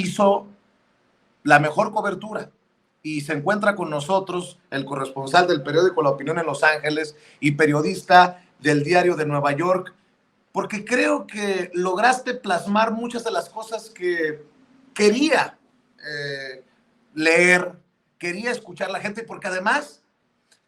hizo la mejor cobertura. Y se encuentra con nosotros el corresponsal del periódico La Opinión en Los Ángeles y periodista del Diario de Nueva York, porque creo que lograste plasmar muchas de las cosas que quería leer, quería escuchar la gente, porque además,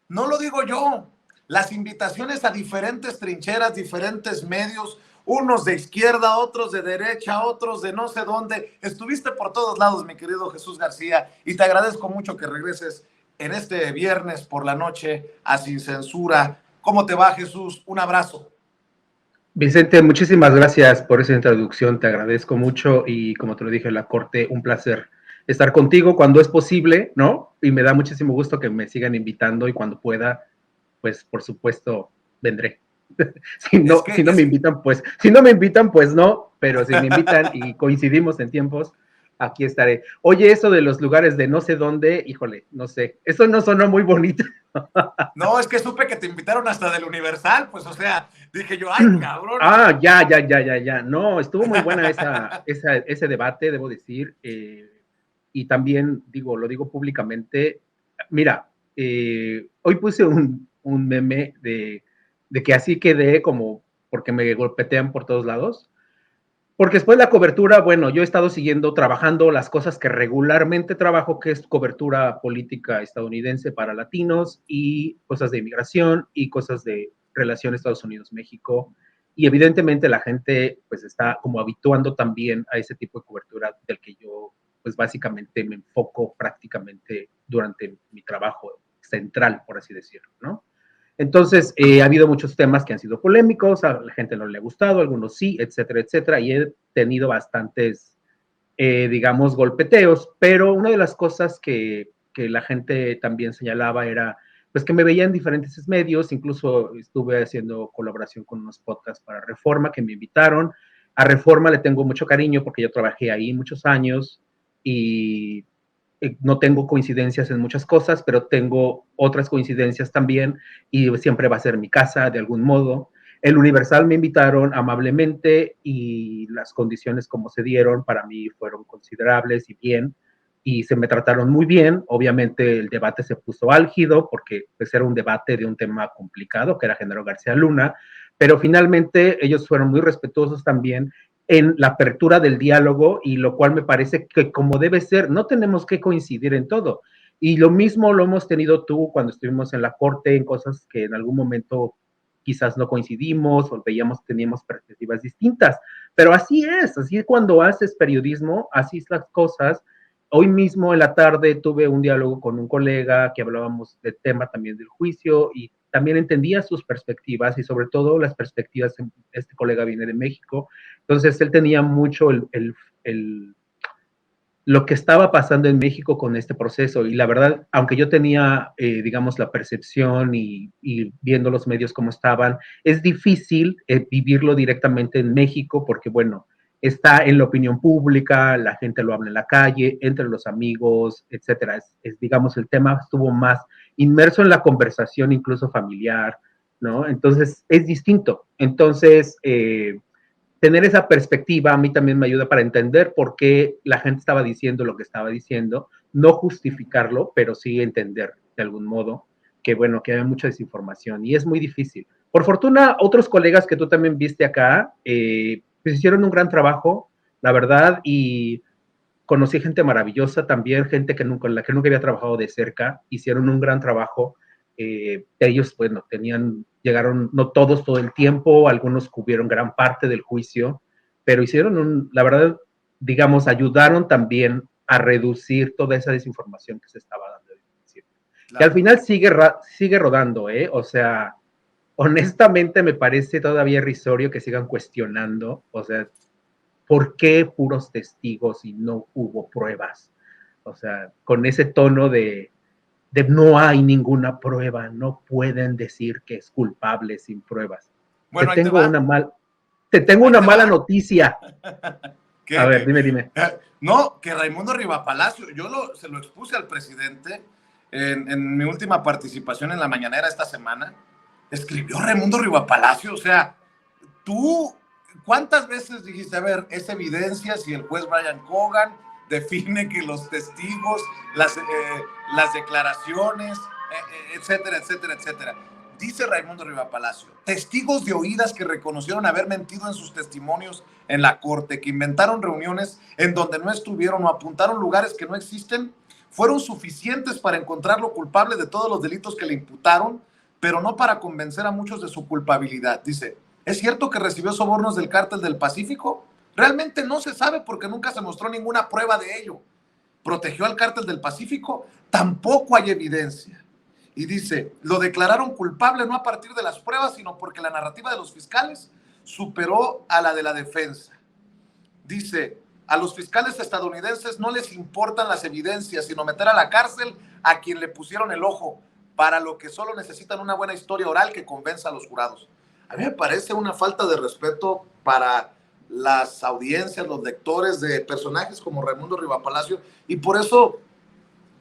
no lo digo yo, las invitaciones a diferentes trincheras, diferentes medios, unos de izquierda, otros de derecha, otros de no sé dónde. Estuviste por todos lados, mi querido Jesús García, y te agradezco mucho que regreses en este viernes por la noche a Sin Censura. ¿Cómo te va, Jesús? Un abrazo. Vicente, muchísimas gracias por esa introducción, te agradezco mucho y como te lo dije en la corte, un placer estar contigo cuando es posible, ¿no? Y me da muchísimo gusto que me sigan invitando y cuando pueda, pues por supuesto vendré. Si no me invitan, pues no, pero si me invitan y coincidimos en tiempos, aquí estaré. Oye, eso de los lugares de no sé dónde, híjole, no sé, eso no sonó muy bonito. No, es que supe que te invitaron hasta del Universal, pues, o sea, dije yo, ay, cabrón. Ya. No, estuvo muy buena ese debate, debo decir. Y también, lo digo públicamente. Mira, hoy puse un meme de que así quedé como porque me golpetean por todos lados. Porque después de la cobertura, bueno, yo he estado trabajando las cosas que regularmente trabajo, que es cobertura política estadounidense para latinos y cosas de inmigración y cosas de relación Estados Unidos-México. Y evidentemente la gente pues está como habituando también a ese tipo de cobertura del que yo pues básicamente me enfoco prácticamente durante mi trabajo central, por así decirlo, ¿no? Entonces, ha habido muchos temas que han sido polémicos, a la gente no le ha gustado, algunos sí, etcétera, etcétera, y he tenido bastantes, digamos, golpeteos, pero una de las cosas que la gente también señalaba era, pues que me veía en diferentes medios, incluso estuve haciendo colaboración con unos podcasts para Reforma que me invitaron. A Reforma le tengo mucho cariño porque yo trabajé ahí muchos años y no tengo coincidencias en muchas cosas, pero tengo otras coincidencias también y siempre va a ser mi casa de algún modo. El Universal me invitaron amablemente y las condiciones como se dieron para mí fueron considerables y bien y se me trataron muy bien. Obviamente el debate se puso álgido porque pues era un debate de un tema complicado que era Genaro García Luna, pero finalmente ellos fueron muy respetuosos también en la apertura del diálogo y lo cual me parece que como debe ser, no tenemos que coincidir en todo. Y lo mismo lo hemos tenido tú cuando estuvimos en la corte, en cosas que en algún momento quizás no coincidimos o teníamos perspectivas distintas. Pero así es cuando haces periodismo, así es las cosas. Hoy mismo en la tarde tuve un diálogo con un colega que hablábamos del tema también del juicio y también entendía sus perspectivas y sobre todo las perspectivas, este colega viene de México, entonces él tenía mucho lo que estaba pasando en México con este proceso y la verdad, aunque yo tenía, digamos, la percepción y viendo los medios como estaban, es difícil vivirlo directamente en México porque, bueno, está en la opinión pública, la gente lo habla en la calle, entre los amigos, etcétera. Digamos, el tema estuvo más inmerso en la conversación, incluso familiar, ¿no? Entonces, es distinto. Entonces, tener esa perspectiva a mí también me ayuda para entender por qué la gente estaba diciendo lo que estaba diciendo, no justificarlo, pero sí entender de algún modo que, bueno, que hay mucha desinformación y es muy difícil. Por fortuna, otros colegas que tú también viste acá, pues hicieron un gran trabajo, la verdad, y conocí gente maravillosa también, gente con la que nunca había trabajado de cerca, hicieron un gran trabajo. Ellos, bueno, llegaron, no todos todo el tiempo, algunos cubrieron gran parte del juicio, pero hicieron la verdad, digamos, ayudaron también a reducir toda esa desinformación que se estaba dando. Claro. Que al final sigue rodando, ¿eh? O sea, honestamente me parece todavía irrisorio que sigan cuestionando, o sea, ¿por qué puros testigos y no hubo pruebas? O sea, con ese tono de no hay ninguna prueba, no pueden decir que es culpable sin pruebas. Bueno, te tengo una mala noticia. A ver, dime. No, que Raimundo Rivapalacio, se lo expuse al presidente en mi última participación en la mañanera esta semana, escribió Raimundo Rivapalacio, o sea, tú, ¿cuántas veces dijiste, a ver, es evidencia si el juez Brian Cogan define que los testigos, las declaraciones, etcétera, etcétera, etcétera. Dice Raimundo Riva Palacio, testigos de oídas que reconocieron haber mentido en sus testimonios en la corte, que inventaron reuniones en donde no estuvieron o apuntaron lugares que no existen, fueron suficientes para encontrarlo culpable de todos los delitos que le imputaron, pero no para convencer a muchos de su culpabilidad. Dice, ¿es cierto que recibió sobornos del Cártel del Pacífico? Realmente no se sabe porque nunca se mostró ninguna prueba de ello. ¿Protegió al Cártel del Pacífico? Tampoco hay evidencia. Y dice, lo declararon culpable no a partir de las pruebas, sino porque la narrativa de los fiscales superó a la de la defensa. Dice, a los fiscales estadounidenses no les importan las evidencias, sino meter a la cárcel a quien le pusieron el ojo, para lo que solo necesitan una buena historia oral que convenza a los jurados. A mí me parece una falta de respeto para las audiencias, los lectores de personajes como Raimundo Riva Palacio, y por eso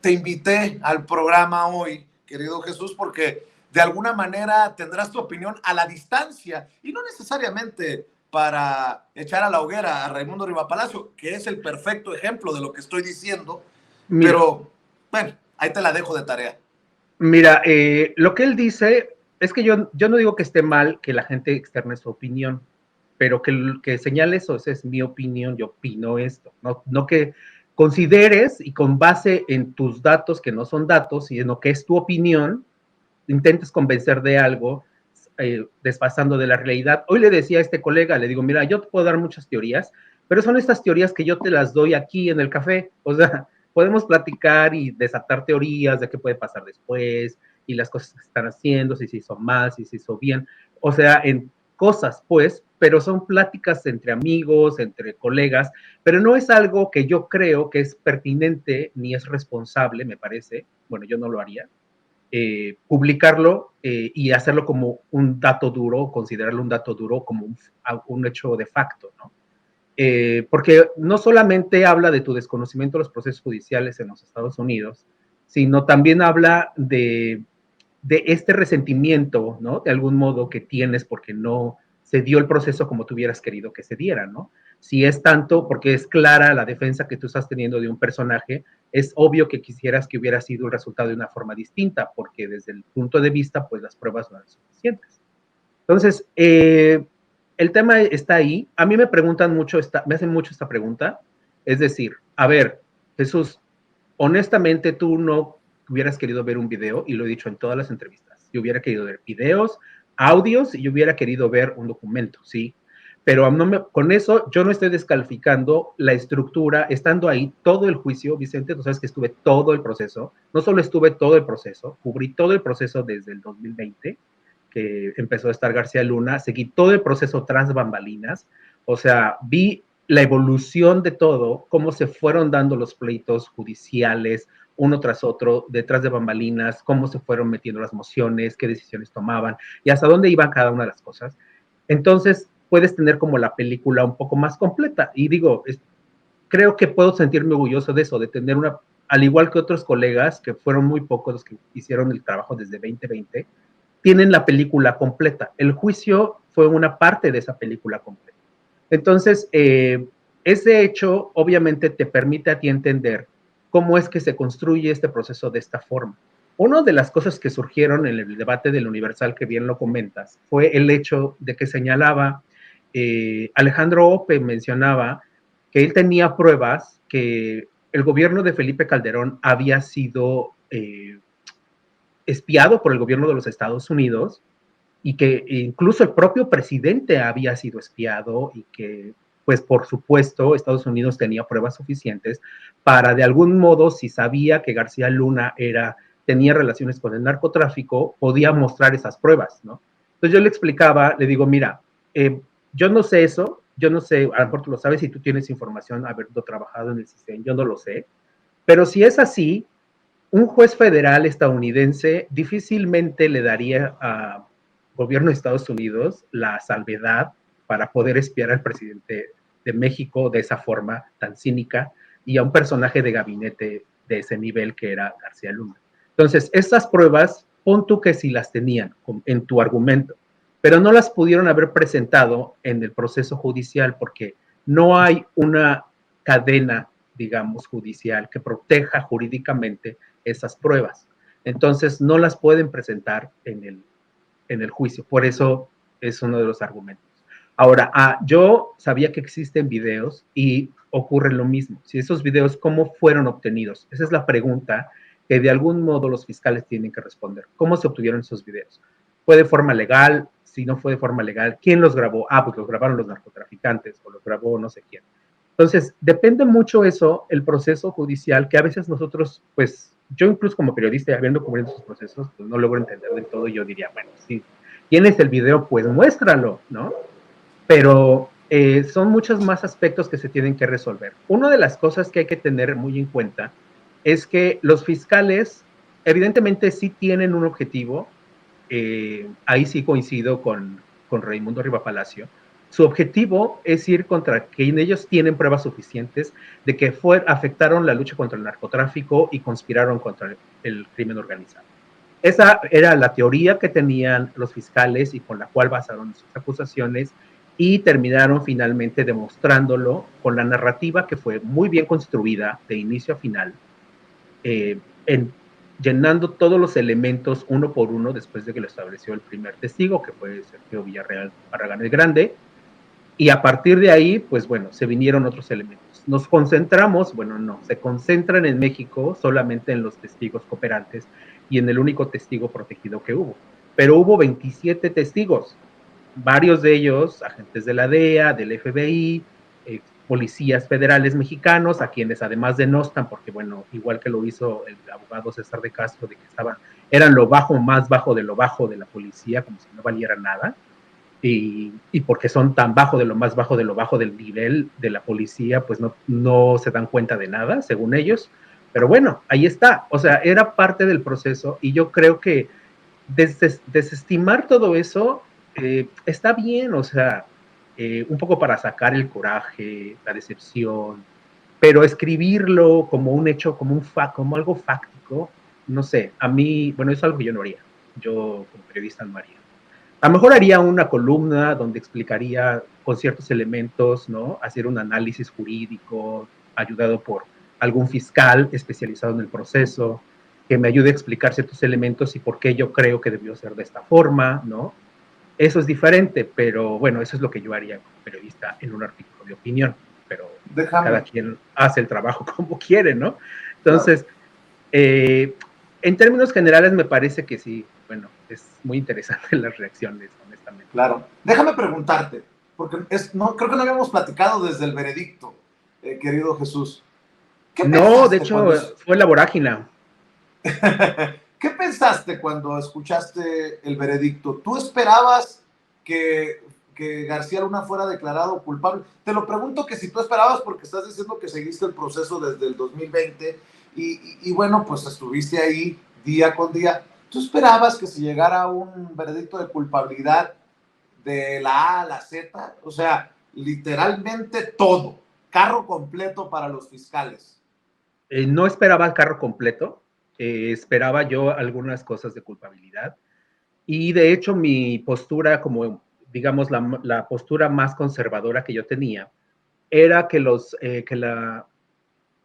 te invité al programa hoy, querido Jesús, porque de alguna manera tendrás tu opinión a la distancia y no necesariamente para echar a la hoguera a Raimundo Riva Palacio, que es el perfecto ejemplo de lo que estoy diciendo. Mira, pero bueno, ahí te la dejo de tarea. Mira, lo que él dice es que yo no digo que esté mal que la gente externe su opinión, pero que señale eso, esa es mi opinión, yo opino esto, no que consideres y con base en tus datos, que no son datos, sino que es tu opinión, intentes convencer de algo, desfasando de la realidad. Hoy le decía a este colega, le digo, mira, yo te puedo dar muchas teorías, pero son estas teorías que yo te las doy aquí en el café, o sea, podemos platicar y desatar teorías de qué puede pasar después, y las cosas que están haciendo, si se hizo mal, si se hizo bien, o sea, en cosas, pues, pero son pláticas entre amigos, entre colegas, pero no es algo que yo creo que es pertinente ni es responsable, me parece, bueno, yo no lo haría, publicarlo y hacerlo como un dato duro, considerarlo un dato duro como un hecho de facto, ¿no? Porque no solamente habla de tu desconocimiento de los procesos judiciales en los Estados Unidos, sino también habla de este resentimiento, ¿no? De algún modo que tienes porque no se dio el proceso como tú hubieras querido que se diera, ¿no? Si es tanto, porque es clara la defensa que tú estás teniendo de un personaje, es obvio que quisieras que hubiera sido el resultado de una forma distinta, porque desde el punto de vista, pues las pruebas no eran suficientes. Entonces, el tema está ahí. A mí me preguntan mucho, me hacen mucho esta pregunta. Es decir, a ver, Jesús, honestamente tú no hubieras querido ver un video, y lo he dicho en todas las entrevistas. Yo hubiera querido ver videos, audios, y yo hubiera querido ver un documento, ¿sí? Pero con eso yo no estoy descalificando la estructura, estando ahí todo el juicio, Vicente, tú sabes que estuve todo el proceso, no solo estuve todo el proceso, cubrí todo el proceso desde el 2020, que empezó a estar García Luna, seguí todo el proceso tras bambalinas, o sea, vi la evolución de todo, cómo se fueron dando los pleitos judiciales, uno tras otro, detrás de bambalinas, cómo se fueron metiendo las mociones, qué decisiones tomaban y hasta dónde iban cada una de las cosas. Entonces, puedes tener como la película un poco más completa. Y digo, creo que puedo sentirme orgulloso de eso, de tener una, al igual que otros colegas, que fueron muy pocos los que hicieron el trabajo desde 2020, tienen la película completa. El juicio fue una parte de esa película completa. Entonces, ese hecho obviamente te permite a ti entender cómo es que se construye este proceso de esta forma. Una de las cosas que surgieron en el debate del Universal, que bien lo comentas, fue el hecho de que señalaba, Alejandro Ope mencionaba que él tenía pruebas que el gobierno de Felipe Calderón había sido espiado por el gobierno de los Estados Unidos y que incluso el propio presidente había sido espiado y que, pues por supuesto, Estados Unidos tenía pruebas suficientes para de algún modo, si sabía que García Luna tenía relaciones con el narcotráfico, podía mostrar esas pruebas, ¿no? Entonces yo le explicaba, le digo, mira, yo no sé eso, yo no sé, a lo mejor tú lo sabes si tú tienes información habiendo trabajado en el sistema, yo no lo sé, pero si es así, un juez federal estadounidense difícilmente le daría a gobierno de Estados Unidos la salvedad para poder espiar al presidente de México de esa forma tan cínica y a un personaje de gabinete de ese nivel que era García Luna. Entonces, estas pruebas, pon tú que sí las tenían en tu argumento, pero no las pudieron haber presentado en el proceso judicial porque no hay una cadena digamos, judicial que proteja jurídicamente esas pruebas. Entonces, no las pueden presentar en el juicio. Por eso es uno de los argumentos. Ahora, yo sabía que existen videos y ocurre lo mismo. Si esos videos, ¿cómo fueron obtenidos? Esa es la pregunta que de algún modo los fiscales tienen que responder. ¿Cómo se obtuvieron esos videos? ¿Fue de forma legal? Si no fue de forma legal, ¿quién los grabó? Pues los grabaron los narcotraficantes o los grabó no sé quién. Entonces, depende mucho eso, el proceso judicial, que a veces nosotros, pues, yo incluso como periodista, habiendo cubierto esos procesos, pues no logro entender del todo. Yo diría, bueno, sí, tienes el video, pues muéstralo, ¿no? Pero son muchos más aspectos que se tienen que resolver. Una de las cosas que hay que tener muy en cuenta es que los fiscales, evidentemente, sí tienen un objetivo. Ahí sí coincido con Raimundo Riva Palacio. Su objetivo es ir contra quien ellos tienen pruebas suficientes de que afectaron la lucha contra el narcotráfico y conspiraron contra el crimen organizado. Esa era la teoría que tenían los fiscales y con la cual basaron sus acusaciones y terminaron finalmente demostrándolo con la narrativa que fue muy bien construida de inicio a final, en, llenando todos los elementos uno por uno después de que lo estableció el primer testigo, que fue Sergio Villarreal Barragán el Grande, y a partir de ahí, pues bueno, se vinieron otros elementos. Nos concentramos, bueno, no, se concentran en México solamente en los testigos cooperantes y en el único testigo protegido que hubo. Pero hubo 27 testigos, varios de ellos agentes de la DEA, del FBI, policías federales mexicanos, a quienes además denostan, porque bueno, igual que lo hizo el abogado César de Castro, de que eran lo bajo, más bajo de lo bajo de la policía, como si no valiera nada, y porque son tan bajo de lo más bajo de lo bajo del nivel de la policía, pues no se dan cuenta de nada, según ellos. Pero bueno, ahí está. O sea, era parte del proceso y yo creo que desestimar todo eso está bien, o sea, un poco para sacar el coraje, la decepción, pero escribirlo como un hecho, como algo fáctico, no sé, a mí, bueno, es algo que yo no haría. Yo como periodista no haría. A lo mejor haría una columna donde explicaría con ciertos elementos, ¿no? Hacer un análisis jurídico ayudado por algún fiscal especializado en el proceso, que me ayude a explicar ciertos elementos y por qué yo creo que debió ser de esta forma, ¿no? Eso es diferente, pero bueno, eso es lo que yo haría como periodista en un artículo de opinión, pero cada Déjame, quien hace el trabajo como quiere, ¿no? claro, Entonces, en términos generales me parece que sí, bueno, es muy interesante las reacciones, honestamente. claro. Déjame preguntarte, porque no, creo que no habíamos platicado desde el veredicto, querido Jesús. ¿Qué No, de pensaste cuando hecho, fue la vorágine. ¿Qué pensaste cuando escuchaste el veredicto? ¿Tú esperabas que, que García Luna fuera declarado culpable? Te lo pregunto que si tú esperabas porque estás diciendo que seguiste el proceso desde el 2020 y bueno, pues estuviste ahí día con día. ¿Tú esperabas que se llegara a un veredicto de culpabilidad de la A a la Z? O sea, literalmente todo, carro completo para los fiscales. No esperaba el carro completo, esperaba yo algunas cosas de culpabilidad. Y de hecho mi postura, como digamos la postura más conservadora que yo tenía, era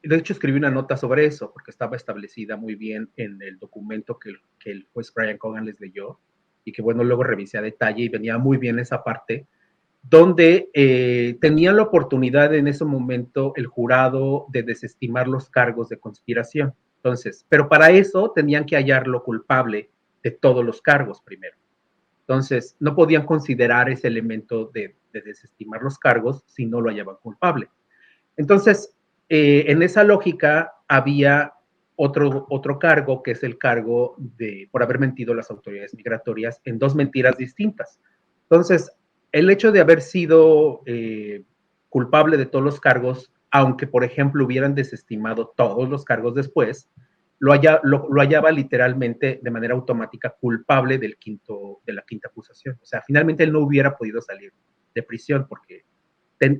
de hecho escribí una nota sobre eso, porque estaba establecida muy bien en el documento que el juez Brian Cogan les leyó, y que bueno, luego revisé a detalle y venía muy bien esa parte, donde tenía la oportunidad en ese momento el jurado de desestimar los cargos de conspiración. Entonces, pero para eso tenían que hallarlo culpable de todos los cargos primero. Entonces, no podían considerar ese elemento de desestimar los cargos si no lo hallaban culpable. Entonces, en esa lógica había otro cargo, que es el cargo de por haber mentido a las autoridades migratorias en dos mentiras distintas. Entonces, el hecho de haber sido culpable de todos los cargos, aunque por ejemplo hubieran desestimado todos los cargos después, lo hallaba literalmente de manera automática culpable de la quinta acusación. O sea, finalmente él no hubiera podido salir de prisión porque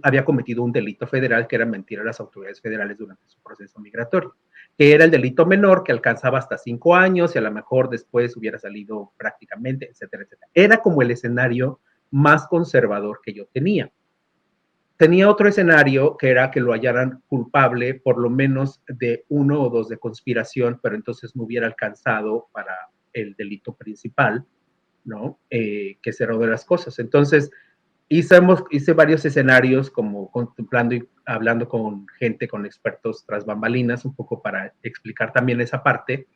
había cometido un delito federal que era mentir a las autoridades federales durante su proceso migratorio, que era el delito menor que alcanzaba hasta 5 años y a lo mejor después hubiera salido prácticamente, etcétera, etcétera. Era como el escenario más conservador que yo tenía. tenía otro escenario que era que lo hallaran culpable por lo menos de 1 o 2 de conspiración, pero entonces no hubiera alcanzado para el delito principal, ¿no? Que es error de las cosas. Entonces, hice varios escenarios como contemplando y hablando con gente, con expertos tras bambalinas, un poco para explicar también esa parte,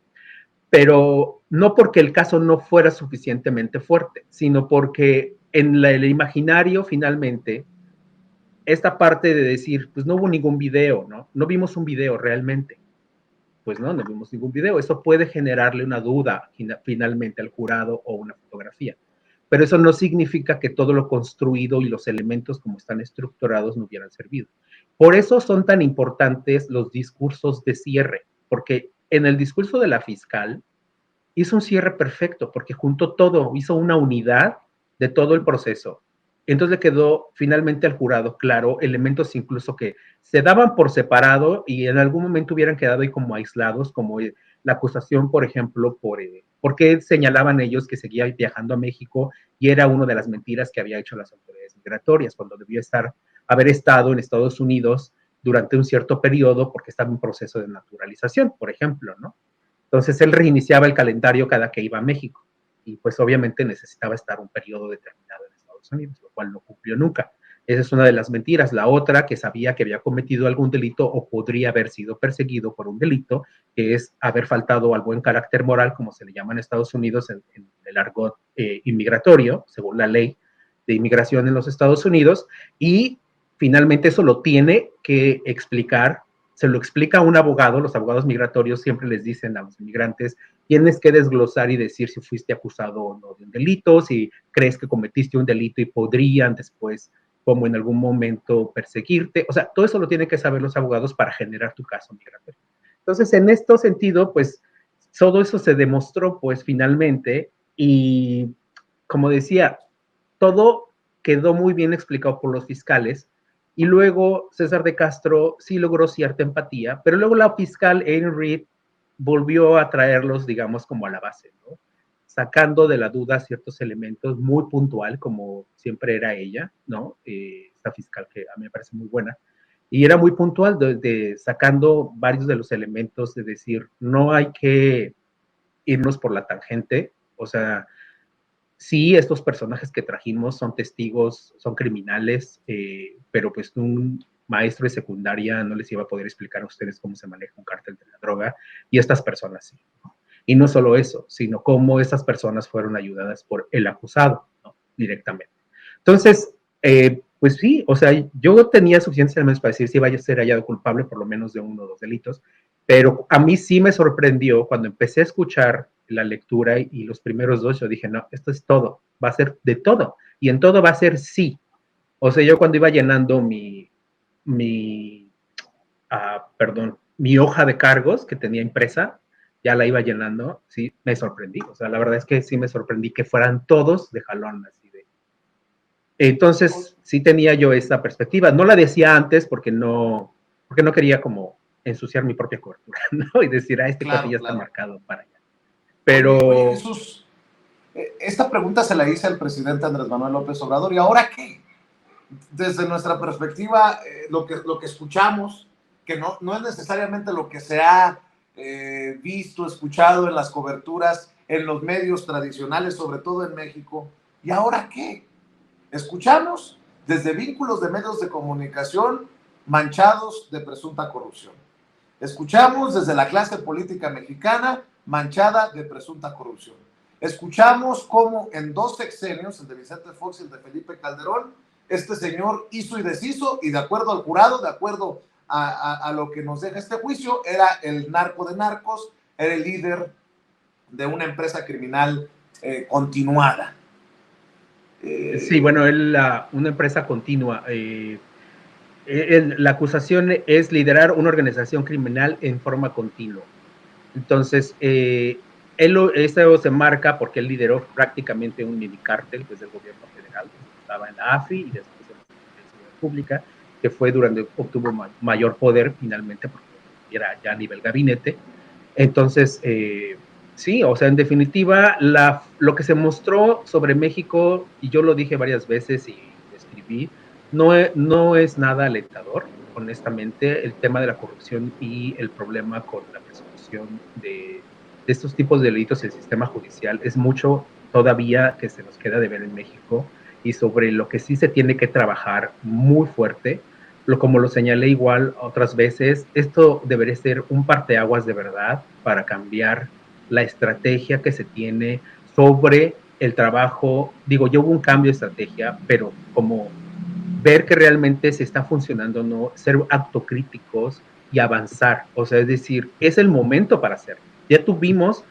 pero no porque el caso no fuera suficientemente fuerte, sino porque en el imaginario finalmente, esta parte de decir, pues no hubo ningún video, ¿no? No vimos un video realmente. Pues no vimos ningún video. Eso puede generarle una duda finalmente al jurado o una fotografía. Pero eso no significa que todo lo construido y los elementos como están estructurados no hubieran servido. Por eso son tan importantes los discursos de cierre, porque en el discurso de la fiscal hizo un cierre perfecto, porque juntó todo, hizo una unidad de todo el proceso. Entonces le quedó finalmente al jurado claro elementos incluso que se daban por separado y en algún momento hubieran quedado ahí como aislados, como la acusación, por ejemplo, porque señalaban ellos que seguía viajando a México y era una de las mentiras que había hecho las autoridades migratorias, cuando debió haber estado en Estados Unidos durante un cierto periodo porque estaba en proceso de naturalización, por ejemplo, ¿no? Entonces él reiniciaba el calendario cada que iba a México y pues obviamente necesitaba estar un periodo determinado en Estados Unidos, lo cual no cumplió nunca. Esa es una de las mentiras. La otra, que sabía que había cometido algún delito o podría haber sido perseguido por un delito, que es haber faltado al buen carácter moral, como se le llama en Estados Unidos en el argot inmigratorio, según la ley de inmigración en los Estados Unidos, y finalmente eso lo tiene que explicar, se lo explica a un abogado. Los abogados migratorios siempre les dicen a los inmigrantes, tienes que desglosar y decir si fuiste acusado o no de un delito, si crees que cometiste un delito y podrían después, como en algún momento, perseguirte. O sea, todo eso lo tienen que saber los abogados para generar tu caso migratorio. Entonces, en este sentido, pues, todo eso se demostró, pues, finalmente, y como decía, todo quedó muy bien explicado por los fiscales, y luego César de Castro sí logró cierta empatía, pero luego la fiscal Erin Reed volvió a traerlos, digamos, como a la base, ¿no? Sacando de la duda ciertos elementos muy puntual, como siempre era ella, ¿no? Esta fiscal que a mí me parece muy buena, y era muy puntual, sacando varios de los elementos, de decir, no hay que irnos por la tangente, o sea, sí, estos personajes que trajimos son testigos, son criminales, pero pues un maestro de secundaria no les iba a poder explicar a ustedes cómo se maneja un cártel de la droga, y estas personas sí, ¿no? Y no solo eso, sino cómo estas personas fueron ayudadas por el acusado, ¿no? Directamente. Entonces, pues sí, o sea, yo tenía suficientes elementos para decir si vaya a ser hallado culpable por lo menos de 1 o 2 delitos, pero a mí sí me sorprendió cuando empecé a escuchar la lectura y los primeros 2, yo dije, no, esto es todo, va a ser de todo, y en todo va a ser sí. O sea, yo cuando iba llenando mi mi hoja de cargos que tenía impresa, ya la iba llenando, sí, me sorprendí. O sea, la verdad es que sí me sorprendí que fueran todos de jalón, así de. Entonces, sí tenía yo esa perspectiva. No la decía antes porque no quería como ensuciar mi propia cobertura, ¿no? Y decir, este cuate Claro, ya está claro. marcado para allá. Oye, Pero Jesús, esta pregunta se la hice al presidente Andrés Manuel López Obrador. ¿Y ahora qué? Desde nuestra perspectiva, lo que escuchamos, que no es necesariamente lo que se ha visto, escuchado en las coberturas, en los medios tradicionales, sobre todo en México. ¿Y ahora qué? Escuchamos desde vínculos de medios de comunicación manchados de presunta corrupción. Escuchamos desde la clase política mexicana manchada de presunta corrupción. Escuchamos cómo en 2 sexenios, el de Vicente Fox y el de Felipe Calderón, este señor hizo y deshizo, y de acuerdo al jurado, de acuerdo a lo que nos deja este juicio, era el narco de narcos, era el líder de una empresa criminal continuada. sí, bueno, una empresa continua. La acusación es liderar una organización criminal en forma continua. Entonces, eso se marca porque él lideró prácticamente un minicártel desde el gobierno federal, estaba en la AFI y después en la Secretaría de Seguridad Pública, que fue donde obtuvo mayor poder finalmente, porque era ya a nivel gabinete. Entonces, sí, o sea, en definitiva, lo que se mostró sobre México, y yo lo dije varias veces y lo escribí, No es nada alentador, honestamente, el tema de la corrupción y el problema con la persecución de estos tipos de delitos en el sistema judicial es mucho todavía que se nos queda de ver en México y sobre lo que sí se tiene que trabajar muy fuerte. Como lo señalé igual otras veces, esto debería ser un parteaguas de verdad para cambiar la estrategia que se tiene sobre el trabajo. Digo, ya hubo un cambio de estrategia, pero como ver que realmente se está funcionando o no, ser autocríticos y avanzar. O sea, es decir, es el momento para hacerlo. Ya tuvimos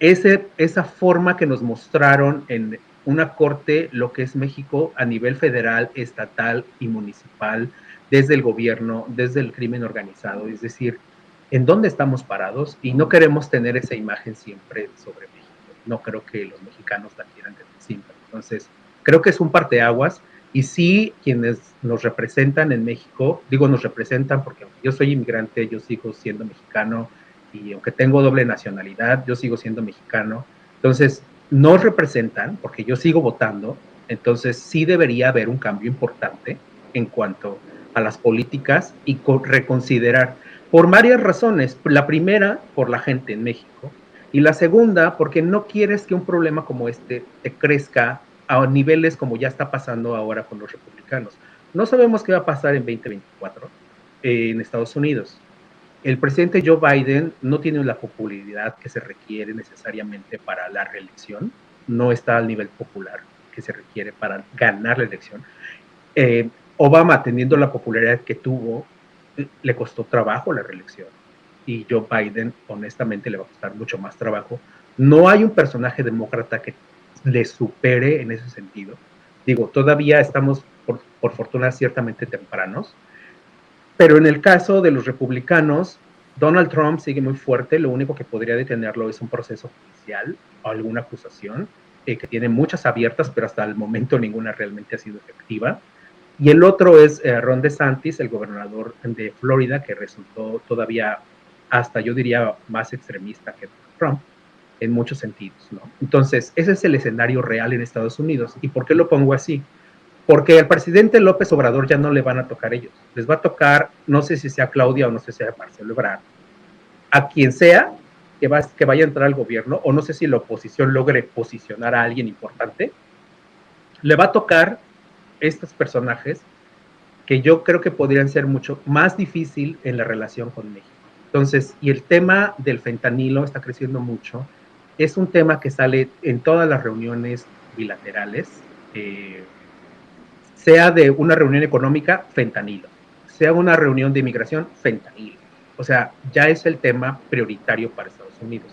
esa forma que nos mostraron en una corte, lo que es México a nivel federal, estatal y municipal, desde el gobierno, desde el crimen organizado. Es decir, en dónde estamos parados y no queremos tener esa imagen siempre sobre México. No creo que los mexicanos la quieran tener siempre. Entonces, creo que es un parteaguas y sí, quienes nos representan en México, digo nos representan porque aunque yo soy inmigrante, yo sigo siendo mexicano y aunque tengo doble nacionalidad, yo sigo siendo mexicano. Entonces, nos representan porque yo sigo votando. Entonces, sí debería haber un cambio importante en cuanto a las políticas y reconsiderar por varias razones. La primera, por la gente en México. Y la segunda, porque no quieres que un problema como este te crezca a niveles como ya está pasando ahora con los republicanos. No sabemos qué va a pasar en 2024 en Estados Unidos. El presidente Joe Biden no tiene la popularidad que se requiere necesariamente para la reelección, no está al nivel popular que se requiere para ganar la elección. Obama, teniendo la popularidad que tuvo, le costó trabajo la reelección y Joe Biden, honestamente, le va a costar mucho más trabajo. No hay un personaje demócrata que le supere en ese sentido. Digo, todavía estamos, por fortuna, ciertamente tempranos, pero en el caso de los republicanos, Donald Trump sigue muy fuerte. Lo único que podría detenerlo es un proceso judicial o alguna acusación, que tiene muchas abiertas, pero hasta el momento ninguna realmente ha sido efectiva. Y el otro es Ron DeSantis, el gobernador de Florida, que resultó todavía hasta yo diría más extremista que Donald Trump en muchos sentidos, ¿no? Entonces, ese es el escenario real en Estados Unidos. ¿Y por qué lo pongo así? Porque al presidente López Obrador ya no le van a tocar ellos. Les va a tocar, no sé si sea Claudia o no sé si sea Marcelo Ebrard, a quien sea que vaya a entrar al gobierno, o no sé si la oposición logre posicionar a alguien importante, le va a tocar estos personajes que yo creo que podrían ser mucho más difícil en la relación con México. Entonces, y el tema del fentanilo está creciendo mucho. Es un tema que sale en todas las reuniones bilaterales. Sea de una reunión económica, fentanilo, sea una reunión de inmigración, fentanilo. O sea, ya es el tema prioritario para Estados Unidos.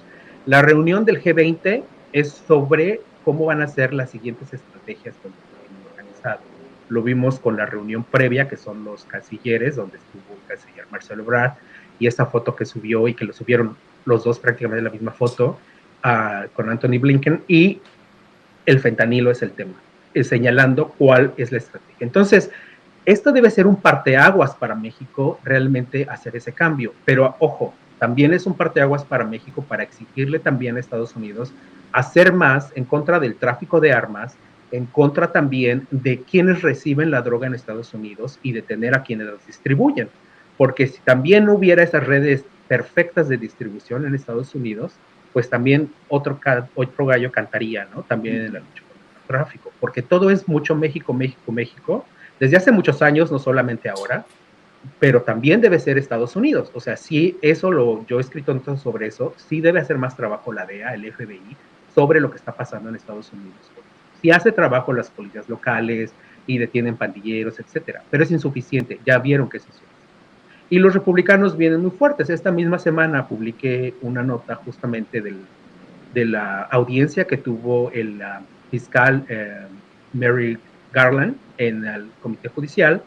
La reunión del G20 es sobre cómo van a ser las siguientes estrategias contra el crimen organizado. Lo vimos con la reunión previa, que son los cancilleres, donde estuvo el canciller Marcelo Ebrard, y esa foto que subió y que lo subieron los dos prácticamente la misma foto, con Anthony Blinken, y el fentanilo es el tema, señalando cuál es la estrategia. Entonces, esto debe ser un parteaguas para México realmente hacer ese cambio, pero ojo, también es un parteaguas para México para exigirle también a Estados Unidos hacer más en contra del tráfico de armas, en contra también de quienes reciben la droga en Estados Unidos y detener a quienes las distribuyen. Porque si también no hubiera esas redes perfectas de distribución en Estados Unidos, pues también otro gallo cantaría, ¿no? También en la lucha contra el narcotráfico, porque todo es mucho México, México, México, desde hace muchos años, no solamente ahora, pero también debe ser Estados Unidos. O sea, sí, yo he escrito entonces sobre eso, sí debe hacer más trabajo la DEA, el FBI, sobre lo que está pasando en Estados Unidos con esto. Sí hace trabajo las policías locales y detienen pandilleros, etcétera, pero es insuficiente, ya vieron que es insuficiente. Y los republicanos vienen muy fuertes. Esta misma semana publiqué una nota justamente de la audiencia que tuvo el fiscal Merrick Garland en el Comité Judicial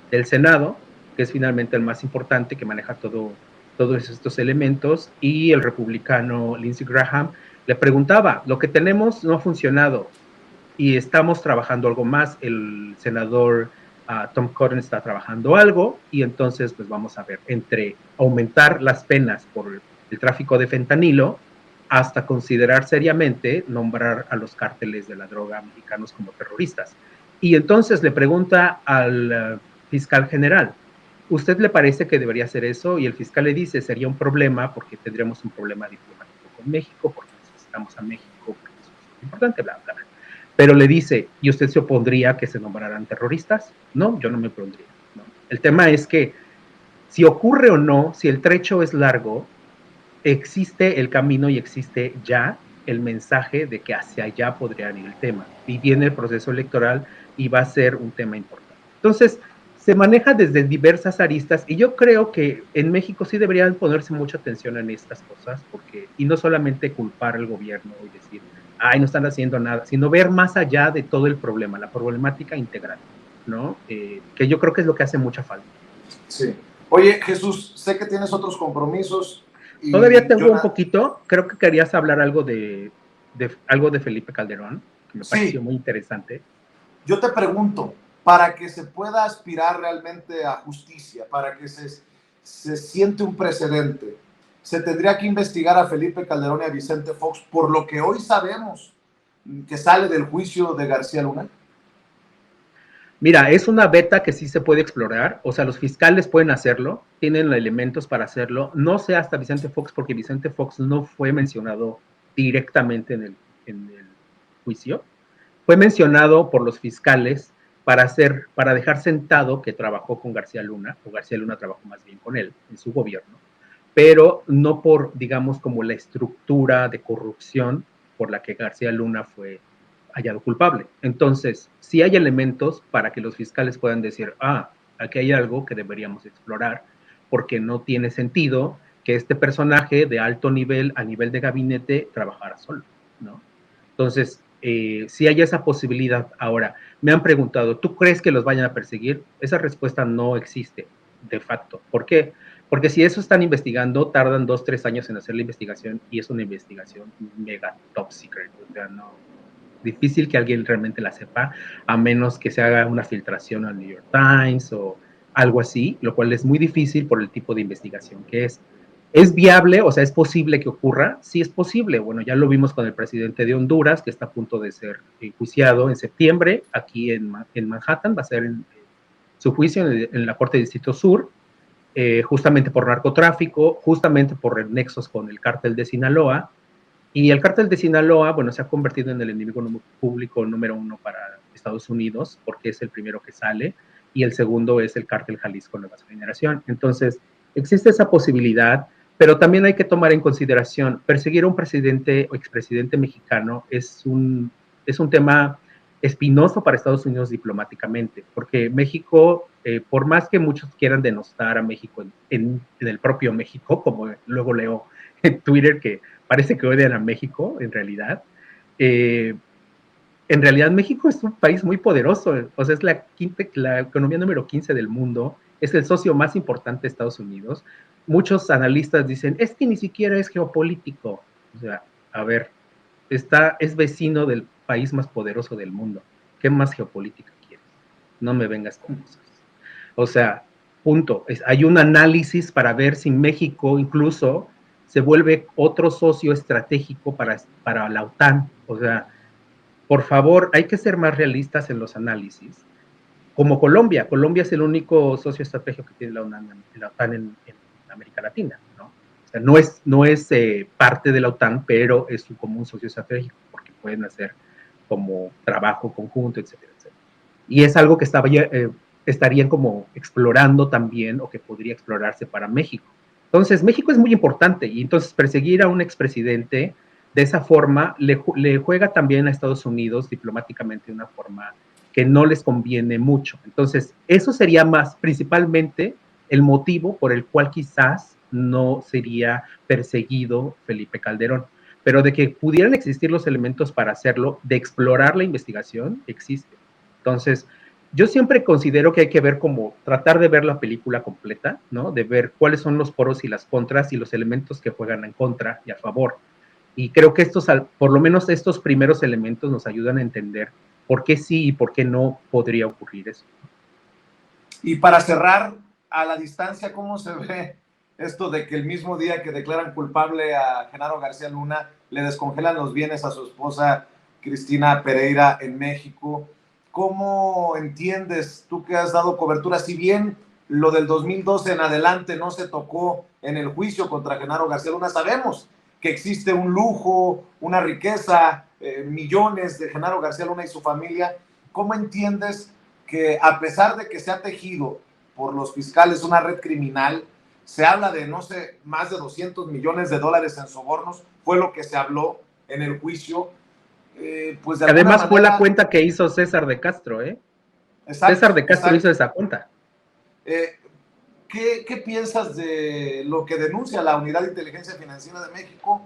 del Senado, que es finalmente el más importante, que maneja todos estos elementos, y el republicano Lindsey Graham le preguntaba, lo que tenemos no ha funcionado y estamos trabajando algo más, el senador Tom Cotton está trabajando algo, y entonces pues vamos a ver, entre aumentar las penas por el tráfico de fentanilo, hasta considerar seriamente nombrar a los cárteles de la droga mexicanos como terroristas. Y entonces le pregunta al fiscal general, ¿usted le parece que debería hacer eso? Y el fiscal le dice, sería un problema porque tendríamos un problema diplomático con México, porque necesitamos a México, porque es importante, bla, bla, bla. Pero le dice, ¿y usted se opondría a que se nombraran terroristas? No, yo no me opondría. ¿No? El tema es que si ocurre o no, si el trecho es largo, existe el camino y existe ya el mensaje de que hacia allá podría ir el tema. Y viene el proceso electoral y va a ser un tema importante. Entonces, se maneja desde diversas aristas y yo creo que en México sí deberían ponerse mucha atención en estas cosas, porque, y no solamente culpar al gobierno y decir, ay, no están haciendo nada, sino ver más allá de todo el problema, la problemática integral, ¿no? Que yo creo que es lo que hace mucha falta. Sí. Oye, Jesús, sé que tienes otros compromisos Todavía y tengo un poquito, creo que querías hablar algo algo de Felipe Calderón, que me pareció sí, muy interesante. yo te pregunto, para que se pueda aspirar realmente a justicia, para que se siente un precedente, se tendría que investigar a Felipe Calderón y a Vicente Fox por lo que hoy sabemos que sale del juicio de García Luna. Mira, es una beta que sí se puede explorar, o sea, los fiscales pueden hacerlo, tienen elementos para hacerlo. No sé hasta Vicente Fox, porque Vicente Fox no fue mencionado directamente en el juicio. Fue mencionado por los fiscales para dejar sentado que trabajó con García Luna, o García Luna trabajó más bien con él en su gobierno, pero no por, digamos, como la estructura de corrupción por la que García Luna fue hallado culpable. Entonces, sí hay elementos para que los fiscales puedan decir, ah, aquí hay algo que deberíamos explorar, porque no tiene sentido que este personaje de alto nivel, a nivel de gabinete, trabajara solo, ¿no? Entonces, sí hay esa posibilidad. Ahora, me han preguntado, ¿tú crees que los vayan a perseguir? Esa respuesta no existe de facto. ¿Por qué? Porque si eso están investigando, tardan 2, 3 años en hacer la investigación y es una investigación mega top secret. O sea, no, difícil que alguien realmente la sepa, a menos que se haga una filtración al New York Times o algo así, lo cual es muy difícil por el tipo de investigación que es. ¿Es viable? O sea, ¿es posible que ocurra? Sí es posible. Bueno, ya lo vimos con el presidente de Honduras, que está a punto de ser enjuiciado en septiembre, aquí en Manhattan, va a ser su juicio en la Corte de Distrito Sur, justamente por narcotráfico, justamente por nexos con el cártel de Sinaloa, y el cártel de Sinaloa, bueno, se ha convertido en el enemigo público número uno para Estados Unidos, porque es el primero que sale, y el segundo es el cártel Jalisco Nueva Generación. Entonces, existe esa posibilidad, pero también hay que tomar en consideración, perseguir a un presidente o expresidente mexicano es un tema espinoso para Estados Unidos diplomáticamente, porque México, por más que muchos quieran denostar a México en el propio México, como luego leo en Twitter que parece que odian a México en realidad México es un país muy poderoso, o sea, es la economía número 15 del mundo, es el socio más importante de Estados Unidos. Muchos analistas dicen, es que ni siquiera es geopolítico. O sea, a ver, es vecino del país más poderoso del mundo. ¿Qué más geopolítica quieres? No me vengas con cosas. O sea, punto. Hay un análisis para ver si México incluso se vuelve otro socio estratégico para la OTAN. O sea, por favor, hay que ser más realistas en los análisis. Como Colombia, Colombia es el único socio estratégico que tiene la OTAN en América Latina, ¿no? O sea, no es parte de la OTAN, pero es como un socio estratégico, porque pueden hacer como trabajo conjunto, etcétera, etcétera. Y es algo que estarían como explorando también o que podría explorarse para México. Entonces, México es muy importante y entonces perseguir a un expresidente de esa forma le juega también a Estados Unidos diplomáticamente de una forma que no les conviene mucho. Entonces, eso sería más principalmente el motivo por el cual quizás no sería perseguido Felipe Calderón. Pero de que pudieran existir los elementos para hacerlo, de explorar la investigación, existe. Entonces, yo siempre considero que hay que ver como, tratar de ver la película completa, ¿no? De ver cuáles son los poros y las contras y los elementos que juegan en contra y a favor. Y creo que por lo menos estos primeros elementos nos ayudan a entender por qué sí y por qué no podría ocurrir eso. Y para cerrar, a la distancia, ¿cómo se ve esto de que el mismo día que declaran culpable a Genaro García Luna, le descongelan los bienes a su esposa Cristina Pereira en México? ¿cómo entiendes tú que has dado cobertura? Si bien lo del 2012 en adelante no se tocó en el juicio contra Genaro García Luna, sabemos que existe un lujo, una riqueza, millones de Genaro García Luna y su familia. ¿Cómo entiendes que a pesar de que se ha tejido por los fiscales una red criminal, se habla de, no sé, más de 200 millones de dólares en sobornos, fue lo que se habló en el juicio, pues de alguna Además fue la manera... cuenta que hizo César de Castro, ¿eh? Exacto, César de Castro exacto. hizo esa cuenta. Eh, ¿qué piensas de lo que denuncia la Unidad de Inteligencia Financiera de México?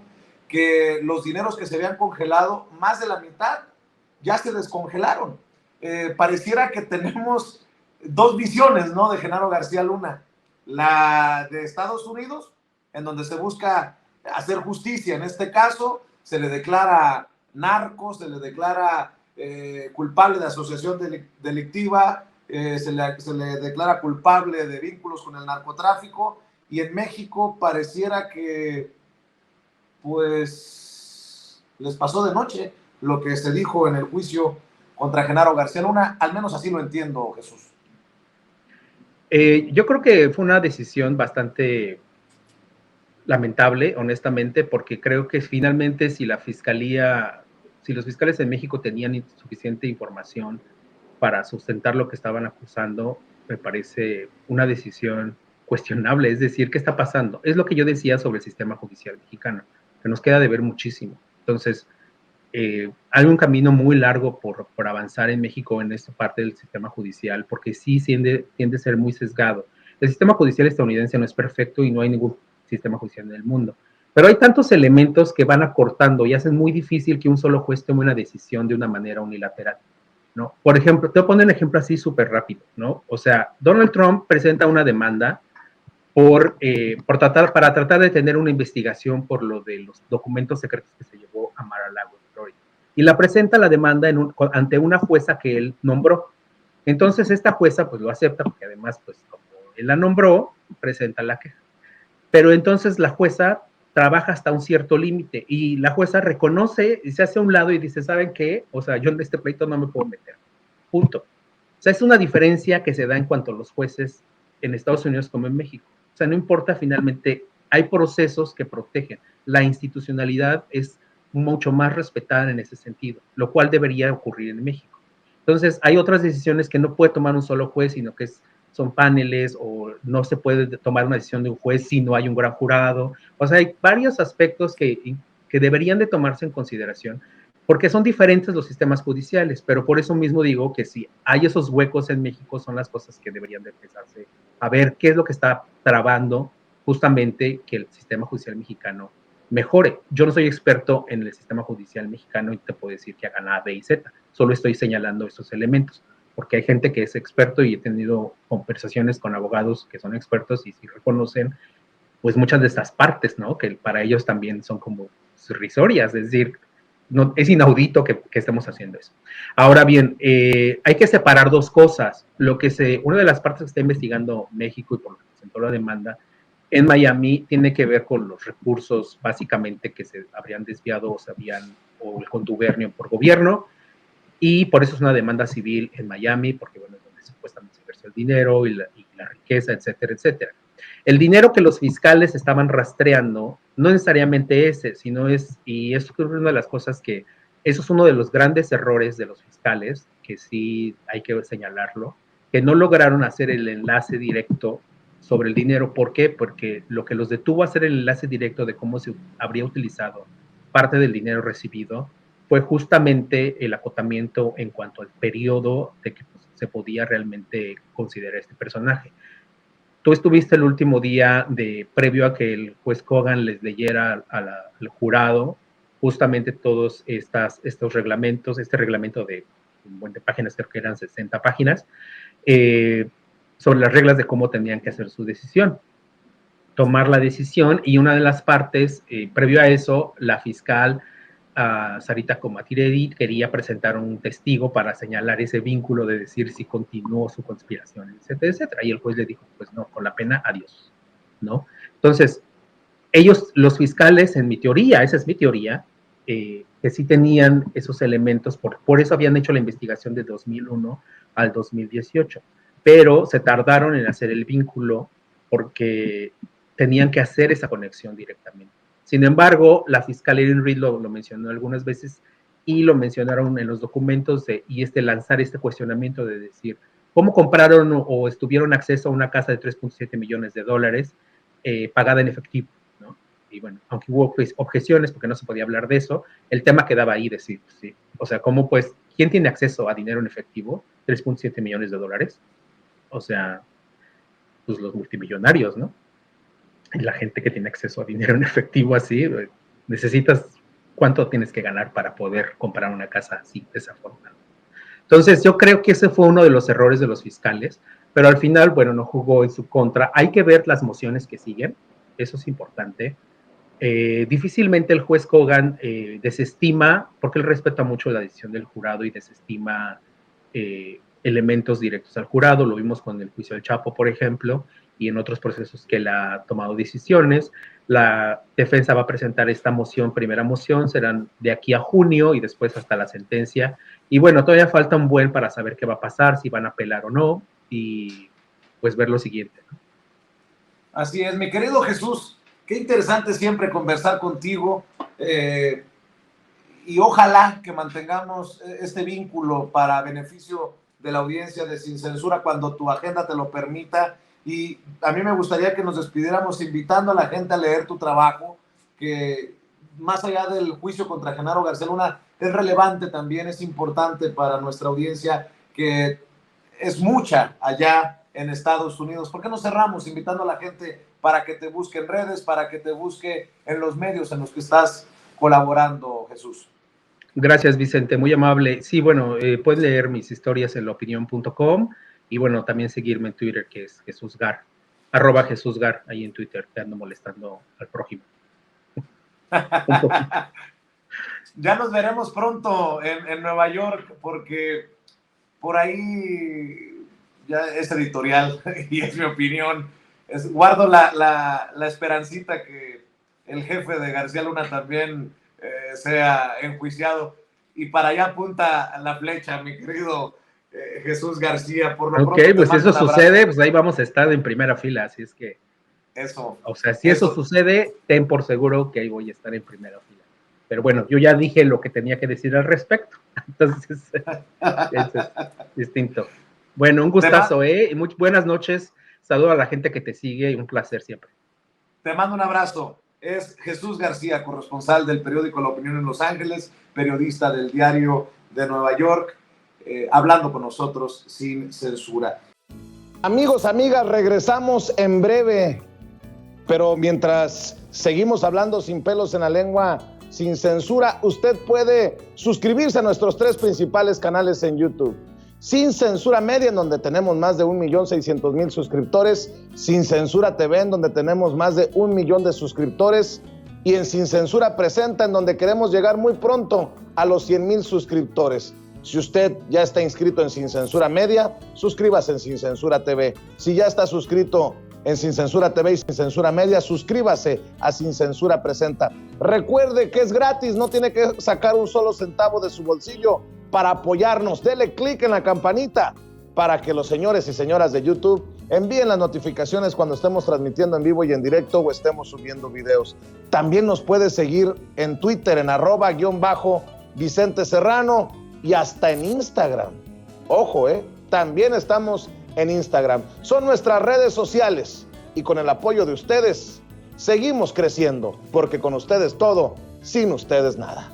Que los dineros que se habían congelado, más de la mitad, ya se descongelaron. Pareciera que tenemos dos visiones, ¿no? De Genaro García Luna. La de Estados Unidos, en donde se busca hacer justicia. En este caso, se le declara narco, se le declara culpable de asociación delictiva, se le declara culpable de vínculos con el narcotráfico, y en México pareciera que pues les pasó de noche lo que se dijo en el juicio contra Genaro García Luna, al menos así lo entiendo, Jesús. Yo creo que fue una decisión bastante lamentable, honestamente, porque creo que finalmente si la fiscalía, si los fiscales en México tenían suficiente información para sustentar lo que estaban acusando, me parece una decisión cuestionable. Es decir, ¿qué está pasando? Es lo que yo decía sobre el sistema judicial mexicano, que nos queda de ver muchísimo. Entonces, hay un camino muy largo por avanzar en México en esta parte del sistema judicial, porque sí tiende a ser muy sesgado. El sistema judicial estadounidense no es perfecto y no hay ningún sistema judicial en el mundo, pero hay tantos elementos que van acortando y hacen muy difícil que un solo juez tome una decisión de una manera unilateral, ¿no? Por ejemplo, te voy a poner un ejemplo así súper rápido, ¿no? O sea, Donald Trump presenta una demanda para tratar de tener una investigación por lo de los documentos secretos que se llevó a Mar-a-Lago, Florida. Y la presenta la demanda ante una jueza que él nombró. Entonces esta jueza pues lo acepta porque además pues como él la nombró, presenta la queja. Pero entonces la jueza trabaja hasta un cierto límite y la jueza reconoce y se hace a un lado y dice, ¿saben qué? O sea, yo en este pleito no me puedo meter. Punto. O sea, es una diferencia que se da en cuanto a los jueces en Estados Unidos como en México. O sea, no importa finalmente, hay procesos que protegen. La institucionalidad es mucho más respetada en ese sentido, lo cual debería ocurrir en México. Entonces, hay otras decisiones que no puede tomar un solo juez, sino que son paneles o no se puede tomar una decisión de un juez si no hay un gran jurado. O sea, hay varios aspectos que deberían de tomarse en consideración porque son diferentes los sistemas judiciales, pero por eso mismo digo que si hay esos huecos en México son las cosas que deberían de empezarse a ver qué es lo que está trabando justamente que el sistema judicial mexicano mejore. Yo no soy experto en el sistema judicial mexicano y te puedo decir que hagan A, B y Z, solo estoy señalando esos elementos, porque hay gente que es experto y he tenido conversaciones con abogados que son expertos y sí reconocen pues muchas de estas partes, ¿no? Que para ellos también son como risorias, es decir, no, es inaudito que estemos haciendo eso. Ahora bien, hay que separar dos cosas. Una de las partes que está investigando México y por lo que presentó la demanda en Miami tiene que ver con los recursos básicamente que se habrían desviado o el contubernio por gobierno, y por eso es una demanda civil en Miami, porque bueno, es donde supuestamente se invirtió el dinero y la riqueza, etcétera, etcétera. El dinero que los fiscales estaban rastreando, no necesariamente ese, sino y esto es una de las cosas eso es uno de los grandes errores de los fiscales, que sí hay que señalarlo, que no lograron hacer el enlace directo sobre el dinero. ¿Por qué? Porque lo que los detuvo a hacer el enlace directo de cómo se habría utilizado parte del dinero recibido fue justamente el acotamiento en cuanto al periodo de que pues, se podía realmente considerar este personaje. Tú estuviste el último día previo a que el juez Kogan les leyera al jurado justamente todos estos reglamentos, este reglamento de un buen de páginas, creo que eran 60 páginas, eh, sobre las reglas de cómo tenían que hacer su decisión, tomar la decisión, y una de las partes, previo a eso, la fiscal Sarita Comatiredi quería presentar un testigo para señalar ese vínculo de decir si continuó su conspiración, etcétera, etcétera. Y el juez le dijo, pues no, con la pena, adiós, ¿no? Entonces, los fiscales, en mi teoría, esa es mi teoría, que sí tenían esos elementos, por eso habían hecho la investigación de 2001 al 2018, pero se tardaron en hacer el vínculo porque tenían que hacer esa conexión directamente. Sin embargo, la fiscal Erin Reed lo mencionó algunas veces y lo mencionaron en los documentos lanzar este cuestionamiento de decir, ¿cómo compraron o estuvieron acceso a una casa de $3.7 millones pagada en efectivo? ¿No? Y bueno, aunque hubo objeciones porque no se podía hablar de eso, el tema quedaba ahí, decir, sí. O sea, ¿cómo pues, quién tiene acceso a dinero en efectivo? $3.7 millones. O sea, pues los multimillonarios, ¿no? Y la gente que tiene acceso a dinero en efectivo así, necesitas, ¿cuánto tienes que ganar para poder comprar una casa así, de esa forma? Entonces, yo creo que ese fue uno de los errores de los fiscales, pero al final, bueno, no jugó en su contra. Hay que ver las mociones que siguen, eso es importante. Difícilmente el juez Kogan desestima, porque él respeta mucho la decisión del jurado y desestima elementos directos al jurado. Lo vimos con el juicio del Chapo, por ejemplo, y en otros procesos que él ha tomado decisiones. La defensa va a presentar esta moción, primera moción, serán de aquí a junio y después hasta la sentencia. Y bueno, todavía falta un buen para saber qué va a pasar, si van a apelar o no, y pues ver lo siguiente, ¿no? Así es, mi querido Jesús, qué interesante siempre conversar contigo, y ojalá que mantengamos este vínculo para beneficio de la audiencia de Sin Censura cuando tu agenda te lo permita. Y a mí me gustaría que nos despidiéramos invitando a la gente a leer tu trabajo, que más allá del juicio contra Genaro García Luna, es relevante también, es importante para nuestra audiencia, que es mucha allá en Estados Unidos. ¿Por qué no cerramos invitando a la gente para que te busque en redes, para que te busque en los medios en los que estás colaborando, Jesús? Gracias, Vicente, muy amable. Sí, bueno, puedes leer mis historias en laopinion.com y bueno, también seguirme en Twitter, que es Jesús Gar, @JesúsGar, ahí en Twitter, que ando molestando al prójimo. Ya nos veremos pronto en Nueva York, porque por ahí ya es editorial y es mi opinión. Guardo la esperancita que el jefe de García Luna también sea enjuiciado, y para allá apunta la flecha, mi querido Jesús García. Por lo pronto, pues si eso sucede, pues ahí vamos a estar en primera fila, así es que eso. O sea, si eso sucede, ten por seguro que ahí voy a estar en primera fila. Pero bueno, yo ya dije lo que tenía que decir al respecto, entonces eso es distinto. Bueno, un gustazo, y muy buenas noches. Saludo a la gente que te sigue y un placer siempre. Te mando un abrazo. Es Jesús García, corresponsal del periódico La Opinión en Los Ángeles, periodista del Diario de Nueva York, hablando con nosotros sin censura. Amigos, amigas, regresamos en breve, pero mientras seguimos hablando sin pelos en la lengua, sin censura, usted puede suscribirse a nuestros 3 principales canales en YouTube. Sin Censura Media, en donde tenemos más de 1.600.000 suscriptores, Sin Censura TV, en donde tenemos más de 1 millón de suscriptores, y en Sin Censura Presenta, en donde queremos llegar muy pronto a los 100,000 suscriptores. Si usted ya está inscrito en Sin Censura Media, suscríbase en Sin Censura TV. Si ya está suscrito en Sin Censura TV y Sin Censura Media, suscríbase a Sin Censura Presenta. Recuerde que es gratis, no tiene que sacar un solo centavo de su bolsillo para apoyarnos. Dele clic en la campanita para que los señores y señoras de YouTube envíen las notificaciones cuando estemos transmitiendo en vivo y en directo o estemos subiendo videos. También nos puede seguir en Twitter en @Vicente Serrano y hasta en Instagram. Ojo, también estamos en Instagram. Son nuestras redes sociales y con el apoyo de ustedes seguimos creciendo, porque con ustedes todo, sin ustedes nada.